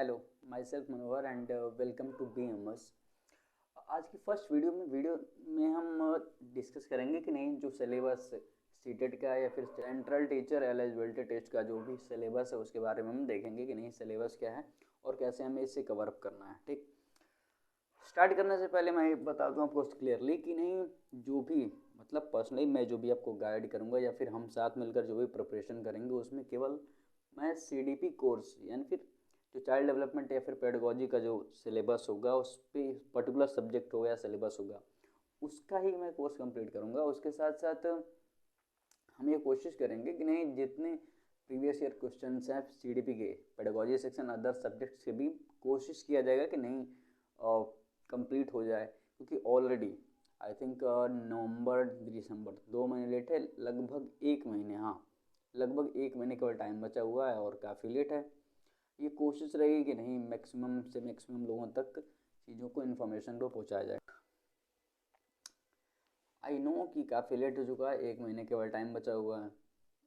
Hello, myself Manohar and welcome to BMS। आज की first video में हम डिस्कस करेंगे कि नहीं जो सिलेबस सीटेट का या फिर सेंट्रल टीचर एलिजिबिलिटी टेस्ट का जो भी सिलेबस है उसके बारे में हम देखेंगे कि नहीं सिलेबस क्या है और कैसे हमें इसे कवर अप करना है। ठीक, स्टार्ट करने से पहले मैं बता दूं आपको क्लियरली कि नहीं जो भी मतलब पर्सनली मैं जो भी आपको गाइड करूंगा या फिर हम साथ मिलकर जो भी प्रिपरेशन करेंगे उसमें केवल मैं CDP कोर्स यानी फिर जो चाइल्ड डेवलपमेंट या फिर पेडागोजी का जो सिलेबस होगा उस पर पर्टिकुलर सब्जेक्ट होगा या सिलेबस होगा उसका ही मैं कोर्स कंप्लीट करूंगा। उसके साथ साथ हम ये कोशिश करेंगे कि नहीं जितने प्रीवियस ईयर क्वेश्चन हैं CDP के पेडागोजी सेक्शन अदर सब्जेक्ट्स के भी कोशिश किया जाएगा कि नहीं कंप्लीट हो जाए, क्योंकि ऑलरेडी आई थिंक नवंबर दिसंबर 2 महीने लेट है, लगभग 1 महीने, हाँ लगभग 1 महीने केवल टाइम बचा हुआ है और काफ़ी लेट है। ये कोशिश रहेगी कि नहीं मैक्सिमम से मैक्सिमम लोगों तक चीज़ों को इन्फॉर्मेशन को पहुंचाया जाए। आई नो कि काफ़ी लेट हो चुका है, 1 महीने केवल टाइम बचा हुआ है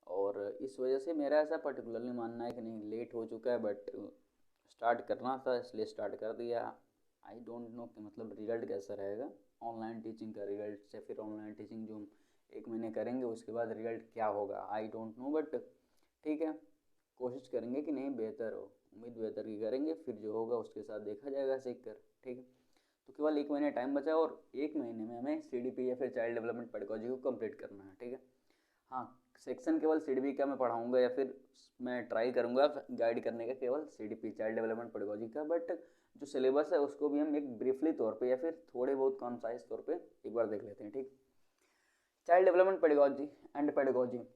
और इस वजह से मेरा ऐसा पर्टिकुलरली मानना है कि नहीं लेट हो चुका है, बट स्टार्ट करना था इसलिए स्टार्ट कर दिया। आई डोंट नो कि मतलब रिजल्ट कैसा रहेगा ऑनलाइन टीचिंग का रिजल्ट, या फिर ऑनलाइन टीचिंग जो 1 महीने करेंगे उसके बाद रिजल्ट क्या होगा आई डोंट नो, बट ठीक है कोशिश करेंगे कि नहीं बेहतर हो, उम्मीद बेहतर की करेंगे, फिर जो होगा उसके साथ देखा जाएगा सीख कर। ठीक है, तो केवल 1 महीने टाइम बचा और 1 महीने में हमें CDP या फिर चाइल्ड डेवलपमेंट पेडागोजी को कंप्लीट करना है। ठीक है, हाँ सेक्शन केवल CDP का मैं पढ़ाऊँगा या फिर मैं ट्राई करूँगा गाइड करने का केवल CDP चाइल्ड डेवलपमेंट पेडागोजी का, बट जो सिलेबस है उसको भी हम एक ब्रीफली तौर पे या फिर थोड़े बहुत कॉन्साइज तौर पे एक बार देख लेते हैं। ठीक, child development pedagogy and pedagogy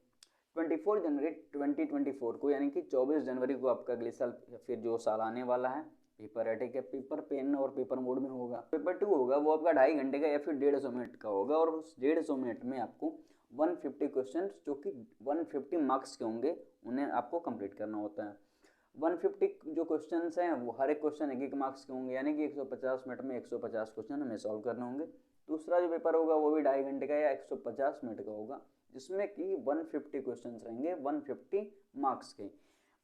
24 जनवरी 2024 को यानी कि 24 जनवरी को आपका अगले साल या फिर जो साल आने वाला है पेपर है। ठीक है, पेपर पेन और पेपर मोड में होगा। पेपर 2 होगा वो आपका 2.5 घंटे का या फिर 150 मिनट का होगा और उस 150 मिनट में आपको 150 क्वेश्चन जो कि 150 मार्क्स के होंगे उन्हें आपको कंप्लीट करना होता है। 150 जो क्वेश्चन हैं वो हर एक क्वेश्चन 1-1 मार्क्स के होंगे, यानी कि 150 मिनट में 150 क्वेश्चन हमें सॉल्व करने होंगे। दूसरा जो पेपर होगा वो भी 2.5 घंटे का या 150 मिनट का होगा, जिसमें कि 150 क्वेश्चंस रहेंगे 150 मार्क्स के।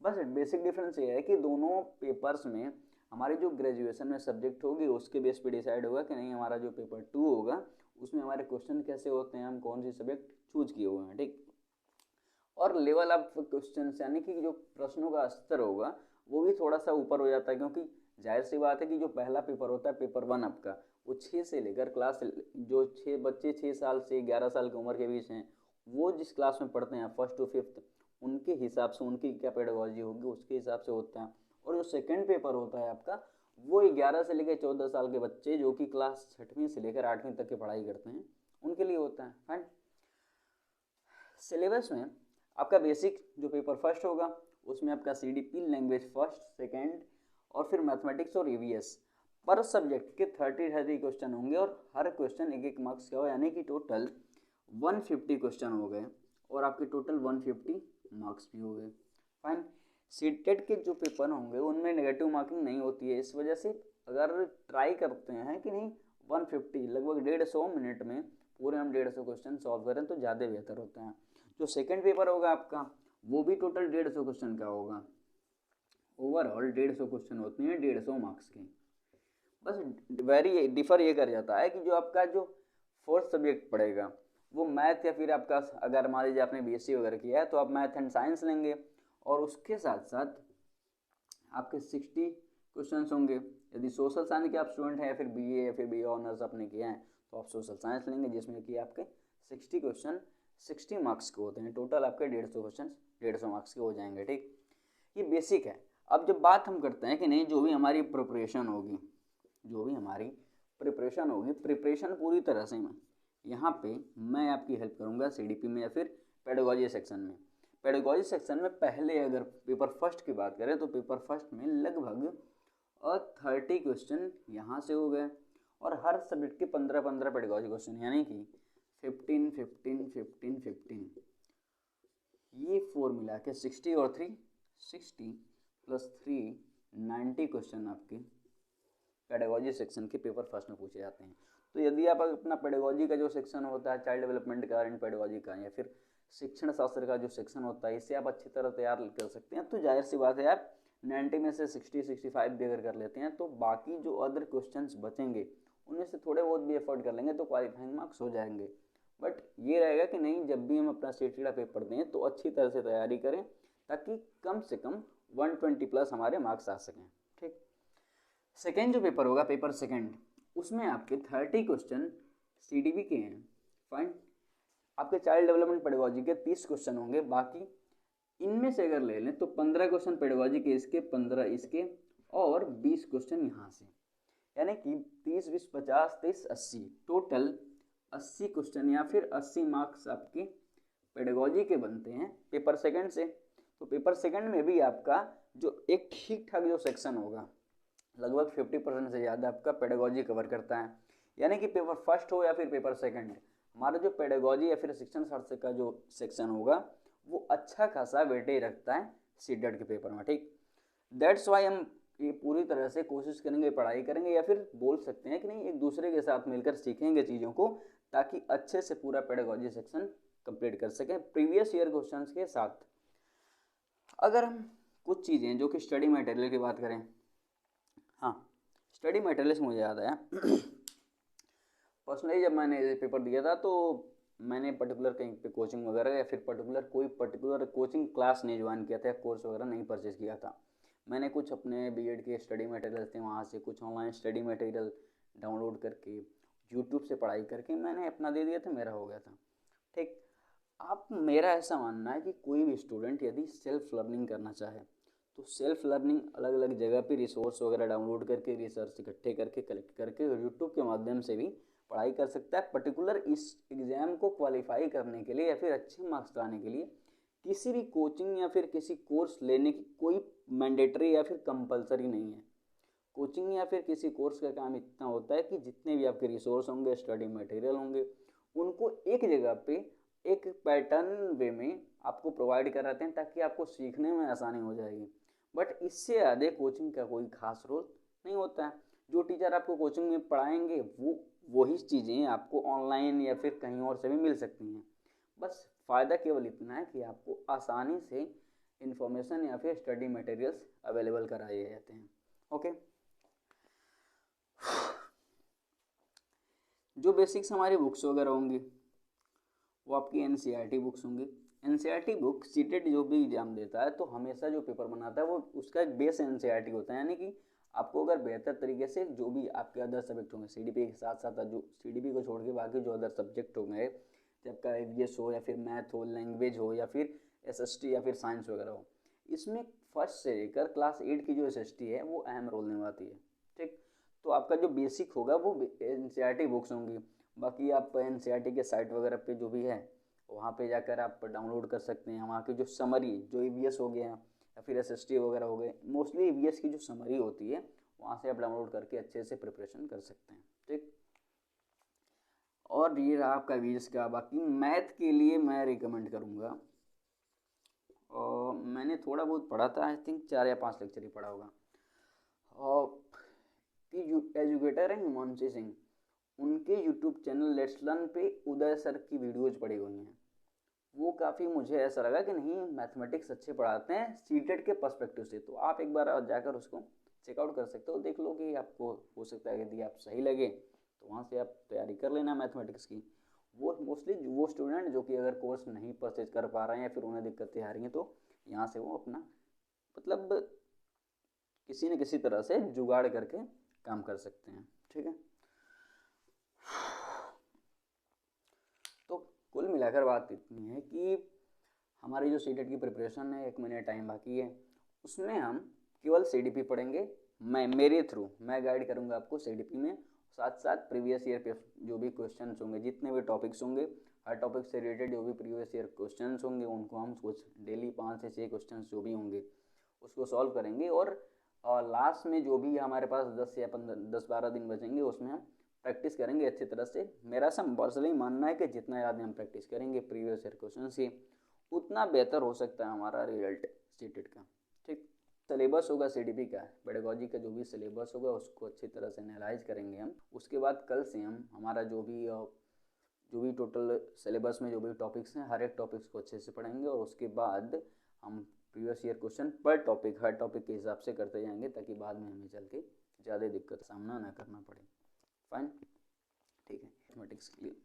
बस बेसिक डिफरेंस ये है कि दोनों पेपर्स में हमारी जो ग्रेजुएशन में सब्जेक्ट होगी उसके बेस पे डिसाइड होगा कि नहीं हमारा जो पेपर 2 होगा उसमें हमारे क्वेश्चन कैसे होते हैं, हम कौन सी सब्जेक्ट चूज किए हुए हैं। ठीक, और लेवल ऑफ क्वेश्चन यानी कि जो प्रश्नों का स्तर होगा वो भी थोड़ा सा ऊपर हो जाता है, क्योंकि जाहिर सी बात है कि जो पहला पेपर होता है पेपर 1 आपका वो 6 से लेकर क्लास जो 6 बच्चे 6 साल से 11 साल की उम्र के बीच हैं वो जिस क्लास में पढ़ते हैं 1st to 5th उनके हिसाब से उनकी क्या पेडागोजी होगी उसके हिसाब से होता है। और जो सेकेंड पेपर होता है आपका वो 11 से लेकर 14 साल के बच्चे जो कि क्लास 6वीं से लेकर 8वीं तक की पढ़ाई करते हैं उनके लिए होता है। फाइन, सिलेबस में आपका बेसिक जो पेपर फर्स्ट होगा उसमें आपका CDP लैंग्वेज फर्स्ट सेकेंड और फिर मैथमेटिक्स और EVS पर सब्जेक्ट के 30 क्वेश्चन होंगे और हर क्वेश्चन 1-1 मार्क्स का हो, यानी कि टोटल 150 क्वेश्चन हो गए और आपके टोटल 150 मार्क्स भी हो गए। फाइन, सीटेट के जो पेपर होंगे उनमें नेगेटिव मार्किंग नहीं होती है, इस वजह से अगर ट्राई करते हैं कि नहीं 150 लगभग 150 मिनट में पूरे हम 150 क्वेश्चन सॉल्व करें तो ज़्यादा बेहतर होता है। जो सेकेंड पेपर होगा आपका वो भी टोटल 150 क्वेश्चन का होगा, ओवरऑल 150 क्वेश्चन होते हैं 150 मार्क्स के। बस वेरी डिफर ये कर जाता है कि जो आपका जो फोर्थ सब्जेक्ट पड़ेगा वो मैथ या फिर आपका अगर मान लीजिए आपने BSc वगैरह किया है तो आप मैथ एंड साइंस लेंगे और उसके साथ साथ आपके 60 क्वेश्चन होंगे। यदि सोशल साइंस के आप स्टूडेंट हैं या फिर BA या फिर BA ऑनर्स आपने किया है तो आप सोशल साइंस लेंगे जिसमें कि आपके 60 क्वेश्चन 60 मार्क्स के होते हैं, टोटल आपके 150 क्वेश्चन 150 मार्क्स के हो जाएंगे। ठीक, ये बेसिक है। अब जब बात हम करते हैं कि नहीं जो भी हमारी प्रिपरेशन होगी प्रिपरेशन पूरी तरह से यहाँ पे मैं आपकी हेल्प करूँगा CDP में या फिर पेडागोजी सेक्शन में। पेडागोजी सेक्शन में पहले अगर पेपर फर्स्ट की बात करें तो पेपर फर्स्ट में लगभग 30 क्वेश्चन यहाँ से हो गए और हर सब्जेक्ट के 15-15 पेडागोजी क्वेश्चन, यानी कि 15 ये 4 मिला के 60 और 3 60 प्लस 3 90 क्वेश्चन आपके पेडागोजी सेक्शन के पेपर फर्स्ट में पूछे जाते हैं। तो यदि आप अपना पेडागोजी का जो सेक्शन होता है चाइल्ड डेवलपमेंट का एंड पेडागोजी का या फिर शिक्षण शास्त्र का जो सेक्शन होता है इसे आप अच्छी तरह तैयार कर सकते हैं तो जाहिर सी बात है आप 90 में से 60-65 भी अगर कर लेते हैं तो बाकी जो अदर क्वेश्चंस बचेंगे उनमें से थोड़े बहुत भी एफर्ट कर लेंगे तो क्वालिफाइंग मार्क्स हो जाएंगे। बट ये रहेगा कि नहीं, जब भी हम अपना स्टेट का पेपर दें तो अच्छी तरह से तैयारी करें ताकि कम से कम 120 प्लस हमारे मार्क्स आ सकें। ठीक, सेकेंड जो पेपर होगा, पेपर सेकेंड, उसमें आपके 30 क्वेश्चन CDP के हैं। फाइन, आपके चाइल्ड डेवलपमेंट पेडागोजी के 30 क्वेश्चन होंगे। बाकी इनमें से अगर ले लें तो 15 क्वेश्चन पेडागोजी के इसके, 15 इसके और 20 क्वेश्चन यहाँ से, यानी कि 30, 20, 50, 23, 80, टोटल 80 क्वेश्चन या फिर 80 मार्क्स आपके पेडागोजी के बनते हैं पेपर सेकंड से। तो पेपर सेकंड में भी आपका जो एक ठीक ठाक जो सेक्शन होगा, लगभग 50% से ज़्यादा आपका पेडागोजी कवर करता है। यानी कि पेपर फर्स्ट हो या फिर पेपर सेकंड, हमारा जो पेडागोजी या फिर शिक्षण शास्त्र का जो सेक्शन होगा वो अच्छा खासा वेटेज रखता है सीटेट के पेपर में। ठीक, दैट्स वाई हम ये पूरी तरह से कोशिश करेंगे, पढ़ाई करेंगे, या फिर बोल सकते हैं कि नहीं, एक दूसरे के साथ मिलकर सीखेंगे चीज़ों को ताकि अच्छे से पूरा पेडागोजी सेक्शन कंप्लीट कर सकें प्रीवियस ईयर क्वेश्चंस के साथ। अगर हम कुछ चीज़ें जो कि स्टडी मटेरियल की बात करें, हाँ स्टडी मटेरियल से मुझे याद आया पर्सनली जब मैंने ये पेपर दिया था तो मैंने पर्टिकुलर कहीं पे कोचिंग वगैरह या फिर कोई पर्टिकुलर कोचिंग क्लास नहीं ज्वाइन किया था, कोर्स वगैरह नहीं परचेज किया था। मैंने कुछ अपने बीएड के स्टडी मटेरियल थे वहाँ से कुछ ऑनलाइन स्टडी मटेरियल डाउनलोड करके यूट्यूब से पढ़ाई करके मैंने अपना दे दिया था, मेरा हो गया था। ठीक, आप, मेरा ऐसा मानना है कि कोई भी स्टूडेंट यदि सेल्फ लर्निंग करना चाहे तो सेल्फ लर्निंग अलग अलग जगह पे रिसोर्स वगैरह डाउनलोड करके, रिसर्च इकट्ठे करके, कलेक्ट करके यूट्यूब के माध्यम से भी पढ़ाई कर सकता है। पर्टिकुलर इस एग्ज़ाम को क्वालिफाई करने के लिए या फिर अच्छे मार्क्स लाने के लिए किसी भी कोचिंग या फिर किसी कोर्स लेने की कोई मैंडेटरी या फिर कंपलसरी नहीं है। कोचिंग या फिर किसी कोर्स का काम इतना होता है कि जितने भी आपके रिसोर्स होंगे, स्टडी मटेरियल होंगे, उनको एक जगह पे एक पैटर्न वे में आपको प्रोवाइड कराते हैं ताकि आपको सीखने में आसानी हो जाएगी। बट इससे ज़्यादा कोचिंग का कोई खास रोल नहीं होता है। जो टीचर आपको कोचिंग में पढ़ाएंगे वो वही चीज़ें आपको ऑनलाइन या फिर कहीं और से भी मिल सकती हैं। बस फ़ायदा केवल इतना है कि आपको आसानी से इंफॉर्मेशन या फिर स्टडी मटेरियल्स अवेलेबल कराए जाते हैं। ओके, जो बेसिक्स हमारी बुक्स वगैरह होंगी वो आपकी NCERT बुक्स होंगी। NCERT बुक सीटेट जो भी एग्जाम देता है तो हमेशा जो पेपर बनाता है वो उसका एक बेस NCERT होता है। यानी कि आपको अगर बेहतर तरीके से जो भी आपके अदर सब्जेक्ट होंगे CDP के साथ साथ, जो CDP को छोड़ के बाकी जो अदर सब्जेक्ट होंगे, जब का EVS हो या फिर मैथ हो, लैंग्वेज हो या फिर SST या फिर साइंस वगैरह हो, इसमें फर्स्ट से लेकर क्लास 8 की जो SST है वो अहम रोल निभाती है। ठीक, तो आपका जो बेसिक होगा वो NCERT बुक्स होंगी। बाकी आप NCERT के साइट वगैरह पे जो भी है वहाँ पे जाकर आप डाउनलोड कर सकते हैं। वहाँ की जो समरी, जो EVS हो गया या फिर SST वगैरह हो गए, मोस्टली EVS की जो समरी होती है वहाँ से आप डाउनलोड करके अच्छे से प्रिपरेशन कर सकते हैं। ठीक, और ये रहा आपका EVS का। बाकी मैथ के लिए मैं रिकमेंड करूँगा, और मैंने थोड़ा बहुत पढ़ा था, आई थिंक 4 या 5 लेक्चर ही पढ़ा होगा, और कि एजुकेटर हैं हिमांशु सिंह, उनके यूट्यूब चैनल लेट्स लर्न पे उदय सर की वीडियोज पड़ी हुई हैं। वो काफ़ी मुझे ऐसा लगा कि नहीं, मैथमेटिक्स अच्छे पढ़ाते हैं सीटेट के पर्सपेक्टिव से। तो आप एक बार जाकर उसको चेकआउट कर सकते हो, देख लो कि आपको हो सकता है यदि आप सही लगे तो वहाँ से आप तैयारी कर लेना मैथमेटिक्स की। वो मोस्टली वो स्टूडेंट जो कि अगर कोर्स नहीं परचेज कर पा रहे हैं या फिर उन्हें दिक्कतें आ रही हैं तो यहाँ से वो अपना मतलब किसी न किसी तरह से जुगाड़ करके काम कर सकते हैं। ठीक है, तो कुल मिलाकर बात इतनी है कि हमारी जो सीटेट की प्रिपरेशन है, 1 महीने टाइम बाकी है, उसमें हम केवल CDP पढ़ेंगे। मेरे थ्रू मैं गाइड करूंगा आपको CDP में, साथ साथ प्रीवियस ईयर पे जो भी क्वेश्चंस होंगे, जितने भी टॉपिक्स होंगे, हर टॉपिक से रिलेटेड जो भी प्रीवियस ईयर क्वेश्चंस होंगे उनको हम कुछ डेली 5 से 6 क्वेश्चंस जो भी होंगे उसको सॉल्व करेंगे। और लास्ट में जो भी हमारे पास 10 या 10-12 दिन बचेंगे उसमें हम प्रैक्टिस करेंगे अच्छी तरह से। मेरा सब पर्सनली मानना है कि जितना ज़्यादा हम प्रैक्टिस करेंगे प्रीवियस ईयर क्वेश्चन से उतना बेहतर हो सकता है हमारा रिजल्ट सीटेट का। ठीक, सिलेबस होगा CDP का, पेडागोजी का जो भी सिलेबस होगा उसको अच्छी तरह से एनालाइज करेंगे हम। उसके बाद कल से हम हमारा जो भी टोटल सिलेबस में जो भी टॉपिक्स हैं हर एक टॉपिक्स को अच्छे से पढ़ेंगे, और उसके बाद हम प्रीवियस ईयर क्वेश्चन पर टॉपिक, हर टॉपिक के हिसाब से करते जाएंगे ताकि बाद में हमें चल के ज़्यादा दिक्कत का सामना ना करना पड़े। फाइन, ठीक है। मैथमेटिक्स के लिए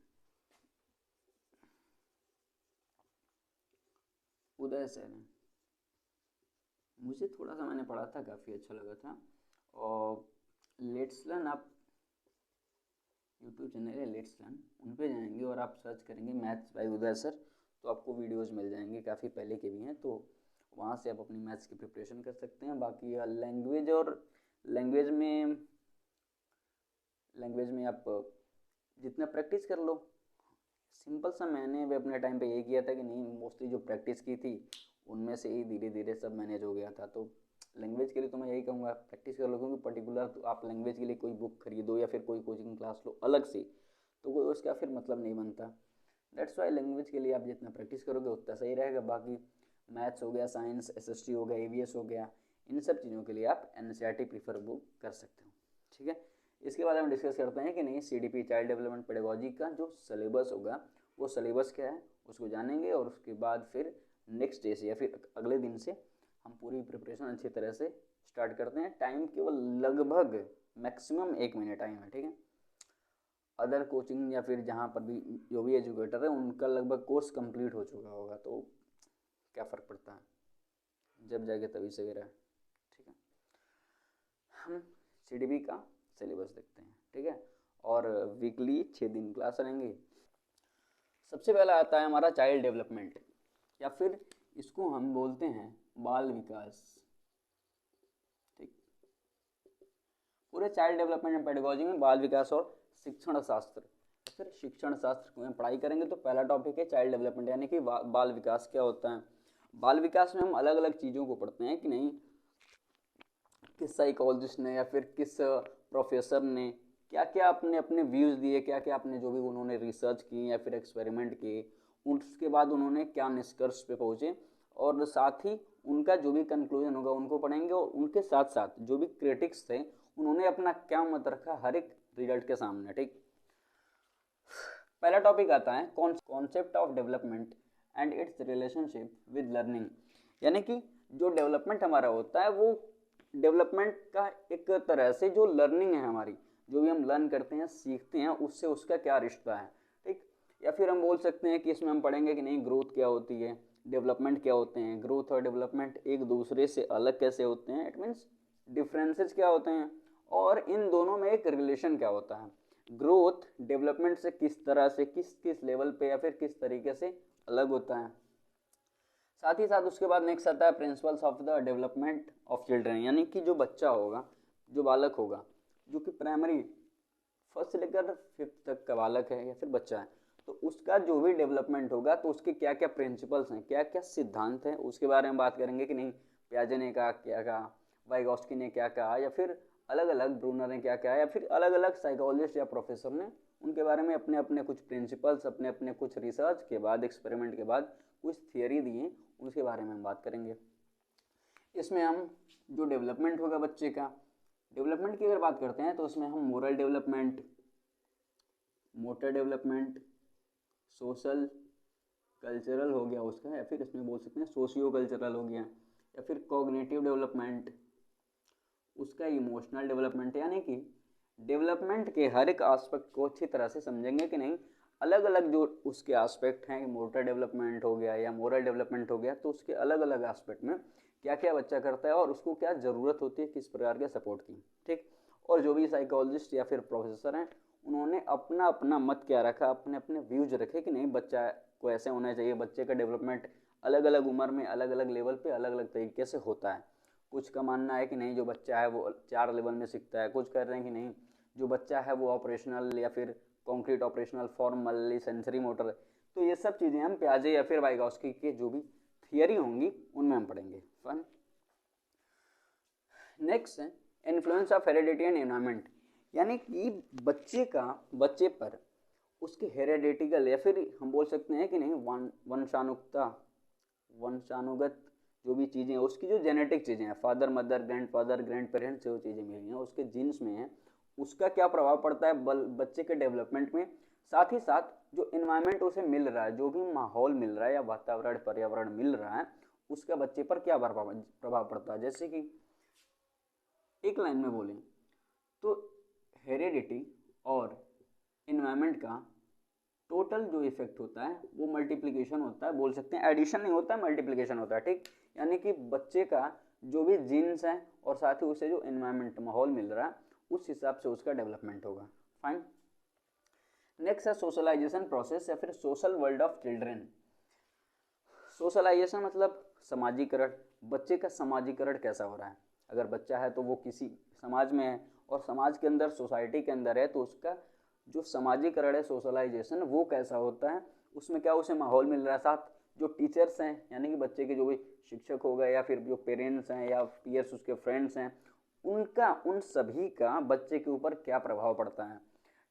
उदय सर है, मुझे थोड़ा सा मैंने पढ़ा था, काफ़ी अच्छा लगा था। और लेट्स लर्न, आप यूट्यूब चैनल है लेट्स लर्न, उन पे जाएंगे और आप सर्च करेंगे मैथ्स बाय उदय सर, तो आपको वीडियोस मिल जाएंगे, काफ़ी पहले के भी हैं, तो वहाँ से आप अपनी मैथ्स की प्रिपरेशन कर सकते हैं। बाकी लैंग्वेज, और लैंग्वेज में आप जितना प्रैक्टिस कर लो, सिंपल सा मैंने भी अपने टाइम पे यही किया था कि नहीं, मोस्टली जो प्रैक्टिस की थी उनमें से ही धीरे धीरे सब मैनेज हो गया था। तो लैंग्वेज के लिए तो मैं यही कहूँगा प्रैक्टिस कर लो, क्योंकि पर्टिकुलर तो आप लैंग्वेज के लिए कोई बुक खरीदो या फिर कोई कोचिंग क्लास लो अलग से, तो कोई उसका फिर मतलब नहीं बनता। दैट्स वाई लैंग्वेज के लिए आप जितना प्रैक्टिस करोगे उतना सही रहेगा। बाकी मैथ्स हो गया, साइंस, SST हो गया, EVS हो गया, इन सब चीज़ों के लिए आप NCERT प्रीफर बुक कर सकते हो, ठीक है। इसके बाद हम डिस्कस करते हैं कि नहीं CDP चाइल्ड डेवलपमेंट पेडागोजी का जो सिलेबस होगा वो सिलेबस क्या है उसको जानेंगे, और उसके बाद फिर नेक्स्ट डे से या फिर अगले दिन से हम पूरी प्रिपरेशन अच्छी तरह से स्टार्ट करते हैं। टाइम केवल लगभग मैक्सिमम 1 महीने टाइम है, ठीक है। अदर कोचिंग या फिर जहाँ पर भी जो भी एजुकेटर है उनका लगभग कोर्स कंप्लीट हो चुका होगा, तो क्या फ़र्क पड़ता है, जब जाएगा तभी सवेरा है, ठीक है। हम CDP का सिलेबस देखते हैं, ठीक है। और वीकली 6 दिन क्लास रहेंगी। सबसे पहला आता है हमारा चाइल्ड डेवलपमेंट, या फिर इसको हम बोलते हैं बाल विकास, ठीक। पूरे चाइल्ड डेवलपमेंट एंड पेडागोजी में बाल विकास और शिक्षण शास्त्र, फिर शिक्षण शास्त्र में पढ़ाई करेंगे। तो पहला टॉपिक है चाइल्ड डेवलपमेंट, यानी कि बाल विकास क्या होता है। बाल विकास में हम अलग अलग चीज़ों को पढ़ते हैं कि नहीं, किस साइकोलॉजिस्ट ने या फिर किस प्रोफेसर ने क्या क्या अपने अपने व्यूज़ दिए, क्या क्या अपने जो भी उन्होंने रिसर्च की या फिर एक्सपेरिमेंट किए, उसके बाद उन्होंने क्या निष्कर्ष पे पहुँचे, और साथ ही उनका जो भी कंक्लूजन होगा उनको पढ़ेंगे। और उनके साथ साथ जो भी क्रिटिक्स थे उन्होंने अपना क्या मत रखा हर एक रिजल्ट के सामने, ठीक। पहला टॉपिक आता है concept of development and it's relationship with learning, यानी कि जो डेवलपमेंट हमारा होता है वो डेवलपमेंट का एक तरह से जो लर्निंग है हमारी, जो भी हम लर्न करते हैं सीखते हैं, उससे उसका क्या रिश्ता है, ठीक। या फिर हम बोल सकते हैं कि इसमें हम पढ़ेंगे कि नहीं ग्रोथ क्या होती है, डेवलपमेंट क्या होते हैं, ग्रोथ और डेवलपमेंट एक दूसरे से अलग कैसे होते हैं, इट मीन्स डिफरेंसेस क्या होते हैं, और इन दोनों में एक रिलेशन क्या होता है। ग्रोथ डेवलपमेंट से किस तरह से किस किस लेवल पे या फिर किस तरीके से अलग होता है। साथ ही साथ उसके बाद नेक्स्ट आता है principles of the development of children, यानी कि जो बच्चा होगा, जो बालक होगा, जो कि प्राइमरी 1st से लेकर 5th तक का बालक है या फिर बच्चा है, तो उसका जो भी डेवलपमेंट होगा तो उसके क्या क्या प्रिंसिपल्स हैं, क्या क्या सिद्धांत हैं, उसके बारे में बात करेंगे कि नहीं पियाजे ने कहा क्या कहा, वाइगॉस्की ने क्या कहा, या फिर अलग अलग ब्रूनर ने क्या कहा, या फिर अलग अलग साइकोलॉजिस्ट या प्रोफेसर ने उनके बारे में अपने अपने कुछ प्रिंसिपल्स, अपने अपने कुछ रिसर्च के बाद, एक्सपेरिमेंट के बाद कुछ थियरी दिए, उसके बारे में हम बात करेंगे। इसमें हम जो डेवलपमेंट होगा बच्चे का, डेवलपमेंट की अगर बात करते हैं तो उसमें हम moral development, motor development, social cultural हो गया उसका, या फिर इसमें बोल सकते हैं सोशियो कल्चरल हो गया, या फिर कॉग्निटिव डेवलपमेंट, उसका इमोशनल डेवलपमेंट, यानी कि डेवलपमेंट के हर एक एस्पेक्ट को अच्छी तरह से समझेंगे कि नहीं, अलग अलग जो उसके एस्पेक्ट हैं, मोटर डेवलपमेंट हो गया या मोरल डेवलपमेंट हो गया, तो उसके अलग अलग एस्पेक्ट में क्या क्या बच्चा करता है और उसको क्या ज़रूरत होती है किस प्रकार के सपोर्ट की, ठीक। और जो भी साइकोलॉजिस्ट या फिर प्रोफेसर हैं उन्होंने अपना अपना मत क्या रखा, अपने अपने व्यूज रखे कि नहीं बच्चा को ऐसे होना चाहिए। बच्चे का डेवलपमेंट अलग अलग उम्र में अलग अलग लेवल पे अलग अलग तरीके से होता है। कुछ का मानना है कि नहीं जो बच्चा है वो 4 लेवल में सीखता है, कुछ कह रहे हैं कि नहीं जो बच्चा है वो ऑपरेशनल या फिर concrete operational, formally, sensory motor. तो ये सब चीज़ें हम पियाजे या फिर वाइगॉस्की के जो भी थियरी होंगी उनमें हम पढ़ेंगे। फन नेक्स्ट है influence of heredity and environment, यानी कि बच्चे पर उसके हेरेडिटिकल या फिर हम बोल सकते हैं कि नहीं वंशानुगत जो भी चीज़ें हैं, उसकी जो जेनेटिक चीज़ें हैं, father mother grandfather grand parents से वो चीज़ें मिली हैं, उसके जीन्स में है, उसका क्या प्रभाव पड़ता है बच्चे के डेवलपमेंट में। साथ ही साथ जो इन्वायरमेंट उसे मिल रहा है, जो भी माहौल मिल रहा है या वातावरण पर्यावरण मिल रहा है, उसका बच्चे पर क्या प्रभाव पड़ता है। जैसे कि एक लाइन में बोलें तो हेरिडिटी और इन्वायरमेंट का टोटल जो इफेक्ट होता है वो मल्टीप्लिकेशन होता है, बोल सकते हैं एडिशन नहीं होता है, मल्टीप्लिकेशन होता है, ठीक। यानी कि बच्चे का जो भी जीन्स है और साथ ही उसे जो इन्वायरमेंट माहौल मिल रहा है उस हिसाब से उसका डेवलपमेंट होगा। फाइन। नेक्स्ट है सोशलाइजेशन प्रोसेस या फिर social world of children. Socialization मतलब समाजीकरण। बच्चे का समाजीकरण कैसा हो रहा है। अगर बच्चा है तो वो किसी समाज में है और समाज के अंदर, सोसाइटी के अंदर है, तो उसका जो समाजीकरण है, सोशलाइजेशन, वो कैसा होता है, उसमें क्या उसे माहौल मिल रहा है। साथ जो टीचर्स हैं यानी कि बच्चे के जो भी शिक्षक हो गए या फिर जो पेरेंट्स हैं या पीयर्स उसके फ्रेंड्स हैं, उनका, उन सभी का बच्चे के ऊपर क्या प्रभाव पड़ता है।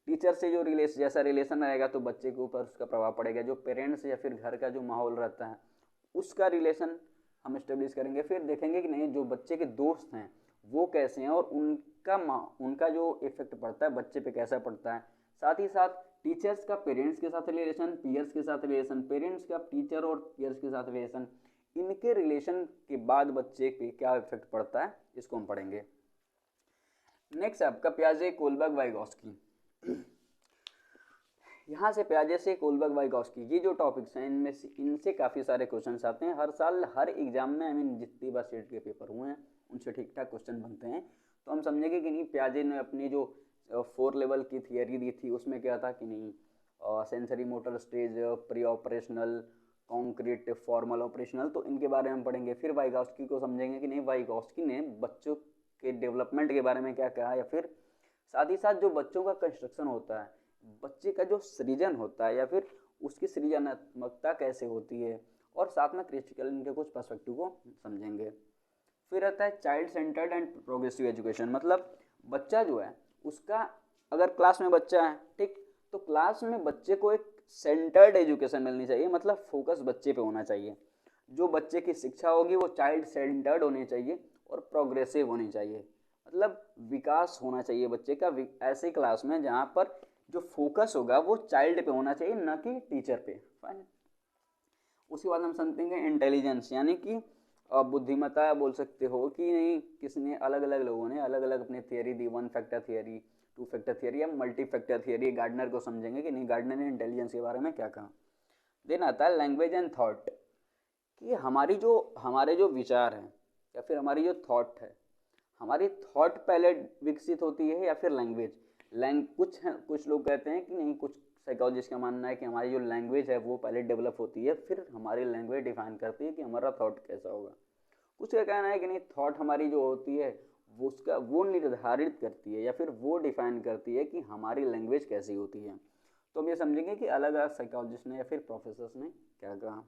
टीचर से जो जैसा रिलेशन रहेगा तो बच्चे के ऊपर उसका प्रभाव पड़ेगा। जो पेरेंट्स या फिर घर का जो माहौल रहता है उसका रिलेशन हम इस्टेब्लिश करेंगे। फिर देखेंगे कि नहीं जो बच्चे के दोस्त हैं वो कैसे हैं और उनका जो इफेक्ट पड़ता है बच्चे पे कैसा पड़ता है। साथ ही साथ टीचर्स का पेरेंट्स के साथ रिलेशन, पीयर्स के साथ रिलेशन, पेरेंट्स का टीचर और पीयर्स के साथ रिलेशन, इनके रिलेशन के बाद बच्चे पे क्या इफेक्ट पड़ता है इसको हम पढ़ेंगे। नेक्स्ट आपका पियाजे, कोलबर्ग, वाइगॉस्की। यहाँ से पियाजे से कोलबर्ग, वाइगॉस्की, ये जो टॉपिक्स हैं इनमें से इनसे काफ़ी सारे क्वेश्चंस आते हैं हर साल, हर एग्जाम में। आई मीन जितनी बार सेट के पेपर हुए हैं उनसे ठीक ठाक क्वेश्चन बनते हैं। तो हम समझेंगे कि नहीं पियाजे ने अपनी जो 4 लेवल की थियरी दी थी उसमें क्या था कि नहीं sensory motor stage, pre operational, concrete, formal operational, तो इनके बारे में पढ़ेंगे। फिर वाइगॉस्की को समझेंगे कि नहीं वाइगॉस्की ने बच्चों के डेवलपमेंट के बारे में क्या कहा, या फिर साथ ही साथ जो बच्चों का कंस्ट्रक्शन होता है, बच्चे का जो सृजन होता है या फिर उसकी सृजनात्मकता कैसे होती है, और साथ में क्रिटिकल इनके कुछ पर्सपेक्टिव को समझेंगे। फिर आता है child centred and progressive education. मतलब बच्चा जो है उसका, अगर क्लास में बच्चा है, ठीक, तो क्लास में बच्चे को एक सेंटर्ड एजुकेशन मिलनी चाहिए। मतलब फोकस बच्चे पे होना चाहिए। जो बच्चे की शिक्षा होगी वो चाइल्ड सेंटर्ड होनी चाहिए और प्रोग्रेसिव होनी चाहिए। मतलब विकास होना चाहिए बच्चे का ऐसे क्लास में जहाँ पर जो फोकस होगा वो चाइल्ड पे होना चाहिए, न कि टीचर पे। फाइन। उसके बाद हम समझेंगे इंटेलिजेंस, यानी कि बुद्धिमत्ता बोल सकते हो कि नहीं, किसने, अलग अलग लोगों ने अलग अलग अपनी थियरी दी, 1 फैक्टर थियरी, 2 फैक्टर थियरी या मल्टी फैक्टर थियरी। गार्डनर को समझेंगे कि नहीं गार्डनर ने इंटेलिजेंस के बारे में क्या कहा। देन आता है लैंग्वेज एंड थॉट, कि हमारे जो विचार हैं या फिर हमारी जो थॉट है, हमारी थॉट पहले विकसित होती है या फिर लैंग्वेज। कुछ लोग कहते हैं कि नहीं, कुछ साइकोलॉजिस्ट का मानना है कि हमारी जो लैंग्वेज है वो पहले डेवलप होती है, फिर हमारी लैंग्वेज डिफाइन करती है कि हमारा थॉट कैसा होगा। कुछ का कहना है कि नहीं, थॉट हमारी जो होती है वो निर्धारित करती है या फिर वो डिफाइन करती है कि हमारी लैंग्वेज कैसी होती है। तो हम ये समझेंगे कि अलग अलग साइकोलॉजिस्ट ने या फिर प्रोफेसर्स ने क्या कहा।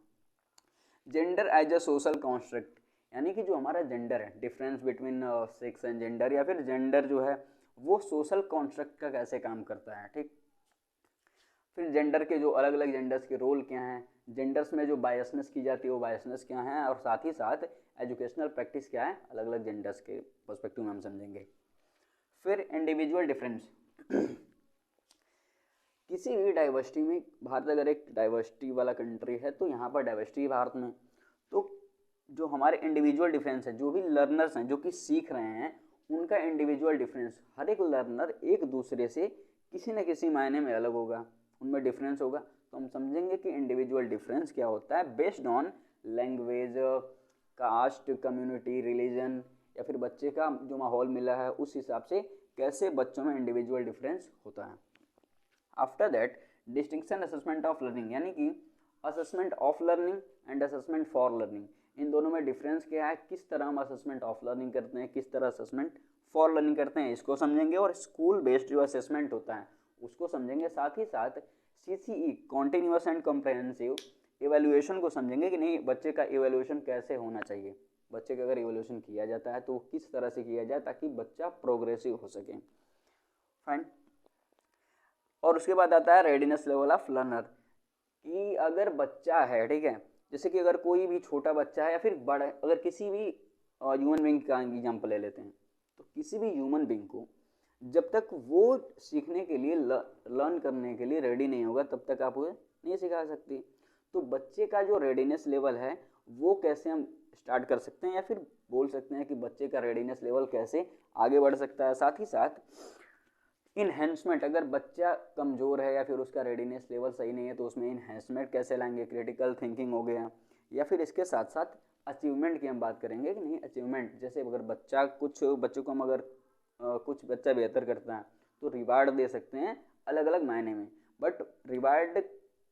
Gender as a social construct, यानी कि जो हमारा जेंडर है, difference between sex and gender, या फिर जेंडर जो है वो सोशल कॉन्स्ट्रक्ट का कैसे काम करता है, ठीक। फिर जेंडर के जो अलग अलग जेंडर्स के रोल क्या हैं, जेंडर्स में जो बायसनेस की जाती है वो बायसनेस क्या है, और साथ ही साथ एजुकेशनल प्रैक्टिस क्या है अलग अलग जेंडर्स के पर्सपेक्टिव में हम समझेंगे। फिर इंडिविजुअल डिफरेंस, किसी भी डाइवर्सिटी में, भारत अगर एक डाइवर्सिटी वाला कंट्री है तो यहाँ पर डाइवर्सिटी भारत में, तो जो हमारे इंडिविजुअल डिफरेंस है, जो भी लर्नर्स हैं जो कि सीख रहे हैं उनका इंडिविजुअल डिफरेंस, हर एक लर्नर एक दूसरे से किसी न किसी मायने में अलग होगा, उनमें डिफरेंस होगा। तो हम समझेंगे कि इंडिविजुअल डिफरेंस क्या होता है, based on language, caste, community, religion, या फिर बच्चे का जो माहौल मिला है उस हिसाब से कैसे बच्चों में इंडिविजुअल डिफरेंस होता है। After that distinction assessment of learning, यानी कि assessment of learning and assessment for learning, इन दोनों में डिफरेंस क्या है, किस तरह हम असेसमेंट ऑफ लर्निंग करते हैं, किस तरह असेसमेंट फॉर लर्निंग करते हैं, इसको समझेंगे। और स्कूल बेस्ड जो असेसमेंट होता है उसको समझेंगे। साथ ही साथ CCE continuous and comprehensive evaluation को समझेंगे कि नहीं बच्चे का एवेल्युएशन कैसे होना चाहिए, बच्चे का अगर एवेल्युएशन किया जाता है तो किस तरह से किया जाए ताकि बच्चा प्रोग्रेसिव हो सके। फाइन। और उसके बाद आता है रेडीनेस लेवल ऑफ लर्नर, कि अगर बच्चा है, ठीक है, जैसे कि अगर कोई भी छोटा बच्चा है या फिर बड़ा, अगर किसी भी ह्यूमन बींग का एग्जाम्पल ले लेते हैं, तो किसी भी ह्यूमन बींग को जब तक वो सीखने के लिए, लर्न करने के लिए रेडी नहीं होगा तब तक आप उसे नहीं सिखा सकते। तो बच्चे का जो रेडीनेस लेवल है वो कैसे हम स्टार्ट कर सकते हैं, या फिर बोल सकते हैं कि बच्चे का रेडीनेस लेवल कैसे आगे बढ़ सकता है। साथ ही साथ इन्हेंसमेंट, अगर बच्चा कमज़ोर है या फिर उसका रेडीनेस लेवल सही नहीं है तो उसमें इन्हेंसमेंट कैसे लाएंगे, क्रिटिकल थिंकिंग हो गया। या फिर इसके साथ साथ अचीवमेंट की हम बात करेंगे कि नहीं, अचीवमेंट जैसे अगर बच्चा कुछ बच्चों को हम अगर कुछ बच्चा बेहतर करता है तो रिवार्ड दे सकते हैं अलग अलग मायने में, बट रिवार्ड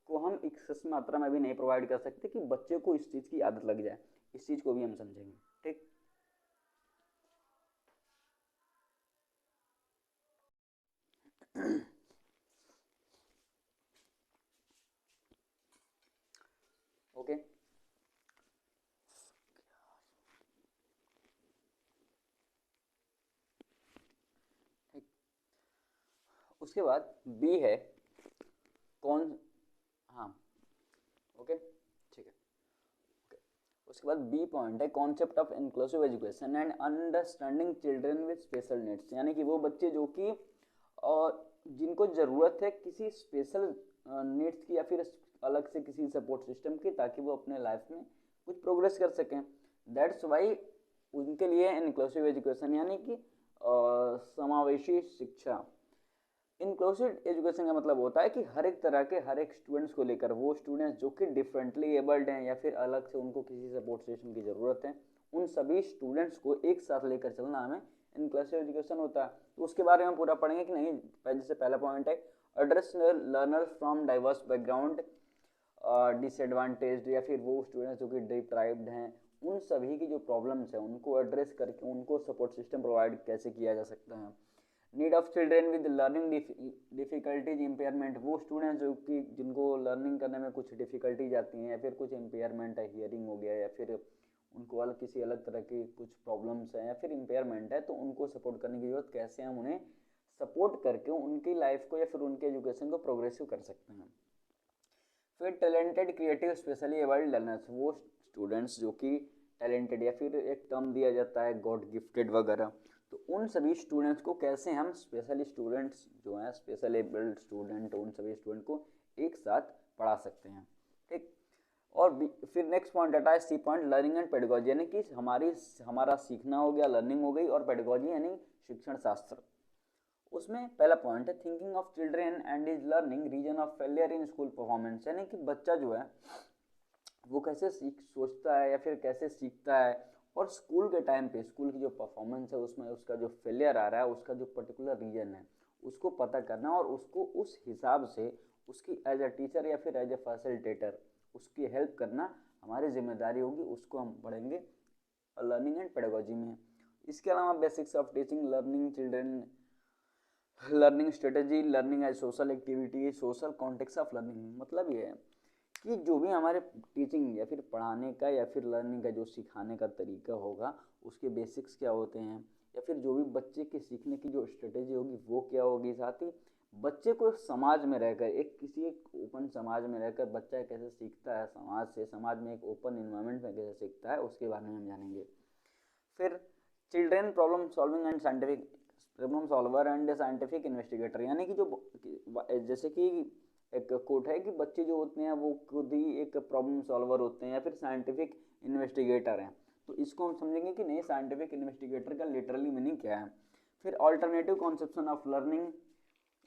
को हम एक्सेस मात्रा में भी नहीं प्रोवाइड कर सकते कि बच्चे को इस चीज़ की आदत लग जाए। इस चीज़ को भी हम समझेंगे, ठीक। ओके, ठीक। उसके बाद बी है कौन, हाँ, ओके, ठीक है। ओके, उसके बाद बी पॉइंट है concept of inclusive education and understanding children with special needs, यानी कि वो बच्चे जो कि जिनको ज़रूरत है किसी स्पेशल नीड्स की या फिर अलग से किसी सपोर्ट सिस्टम की, ताकि वो अपने लाइफ में कुछ प्रोग्रेस कर सकें। दैट्स वाई उनके लिए इंक्लूसिव एजुकेशन यानी कि समावेशी शिक्षा। इंक्लूसिव एजुकेशन का मतलब होता है कि हर एक तरह के हर एक स्टूडेंट्स को लेकर, वो स्टूडेंट्स जो कि डिफरेंटली एबल्ड हैं या फिर अलग से उनको किसी सपोर्ट सिस्टम की ज़रूरत है, उन सभी स्टूडेंट्स को एक साथ लेकर चलना हमें इंक्लूसिव एजुकेशन होता है। तो उसके बारे में पूरा पढ़ेंगे कि नहीं। जैसे पहला पॉइंट है address learners from diverse background, disadvantage या फिर वो स्टूडेंट्स जो कि डिप्राइव्ड हैं, उन सभी की जो प्रॉब्लम्स हैं उनको एड्रेस करके उनको सपोर्ट सिस्टम प्रोवाइड कैसे किया जा सकता है। Need of children with learning difficulties impairment, वो स्टूडेंट्स जो कि जिनको लर्निंग करने में कुछ डिफ़िकल्टीज आती हैं या फिर कुछ इम्पेयरमेंट है, हियरिंग हो गया या फिर उनको अलग किसी अलग तरह की कुछ प्रॉब्लम्स हैं या फिर इम्पेयरमेंट है, तो उनको सपोर्ट करने की ज़रूरत, कैसे हम उन्हें सपोर्ट करके उनकी लाइफ को या फिर उनके एजुकेशन को प्रोग्रेसिव कर सकते हैं। फिर talented creative specially abled learners, वो स्टूडेंट्स जो कि टैलेंटेड या फिर एक टर्म दिया जाता है गॉड गिफ्टेड वगैरह, तो उन सभी स्टूडेंट्स को कैसे हम स्पेशली स्टूडेंट्स जो हैं स्पेशल एबल्ड स्टूडेंट, उन सभी स्टूडेंट को एक साथ पढ़ा सकते हैं, ठीक। और फिर नेक्स्ट पॉइंट आता है C point learning and pedagogy, यानी कि हमारा सीखना हो गया, लर्निंग हो गई, और पेडागोजी यानी शिक्षण शास्त्र। उसमें पहला पॉइंट है thinking of children and is learning reason of failure in school performance, यानी कि बच्चा जो है वो कैसे सोचता है या फिर कैसे सीखता है, और स्कूल के टाइम पे स्कूल की जो परफॉर्मेंस है उसमें उसका जो फेलियर आ रहा है उसका जो पर्टिकुलर रीजन है उसको पता करना, और उसको उस हिसाब से उसकी एज अ टीचर या फिर एज अ फैसिलिटेटर उसकी हेल्प करना हमारी जिम्मेदारी होगी। उसको हम पढ़ेंगे लर्निंग एंड पेडागोजी में। इसके अलावा basics of teaching learning children, learning strategy, learning as social activity, social context of learning, मतलब ये है कि जो भी हमारे टीचिंग या फिर पढ़ाने का या फिर लर्निंग का जो सिखाने का तरीका होगा उसके बेसिक्स क्या होते हैं, या फिर जो भी बच्चे के सीखने की जो स्ट्रेटेजी होगी वो क्या होगी। साथ ही बच्चे को समाज में रहकर किसी एक ओपन समाज में रहकर बच्चा कैसे सीखता है, समाज से, समाज में एक ओपन इन्वायरमेंट में कैसे सीखता है, उसके बारे में हम जानेंगे। फिर children problem solving and scientific problem solver and scientific investigator, यानी कि जो जैसे कि एक कोट है कि बच्चे जो होते हैं वो खुद ही एक प्रॉब्लम सॉल्वर होते हैं या फिर साइंटिफिक इन्वेस्टिगेटर हैं। तो इसको हम समझेंगे कि नहीं साइंटिफिक इन्वेस्टिगेटर का लिटरली मीनिंग क्या है। फिर alternative conception of learning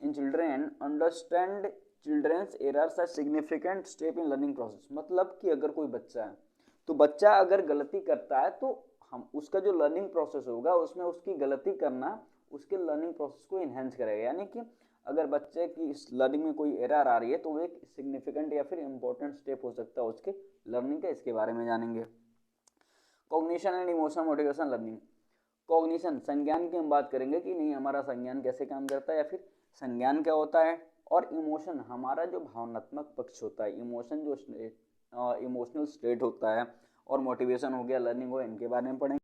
in children understand children's errors are significant step in learning process, मतलब कि अगर कोई बच्चा है तो बच्चा अगर गलती करता है तो हम उसका जो लर्निंग प्रोसेस होगा उसमें उसकी गलती करना उसके लर्निंग प्रोसेस को इन्हेंस करेगा। यानी कि अगर बच्चे की इस लर्निंग में कोई एरर आ रही है तो वो एक सिग्निफिकेंट या फिर इंपॉर्टेंट स्टेप हो सकता है उसके लर्निंग का, इसके बारे में जानेंगे। Cognition and emotional motivation learning, cognition संज्ञान की हम बात करेंगे कि नहीं हमारा संज्ञान कैसे काम करता है या फिर संज्ञान क्या होता है, और इमोशन हमारा जो भावनात्मक पक्ष होता है, इमोशन जो इमोशनल स्टेट होता है, और मोटिवेशन हो गया, लर्निंग हो, इनके बारे में पढ़ेंगे।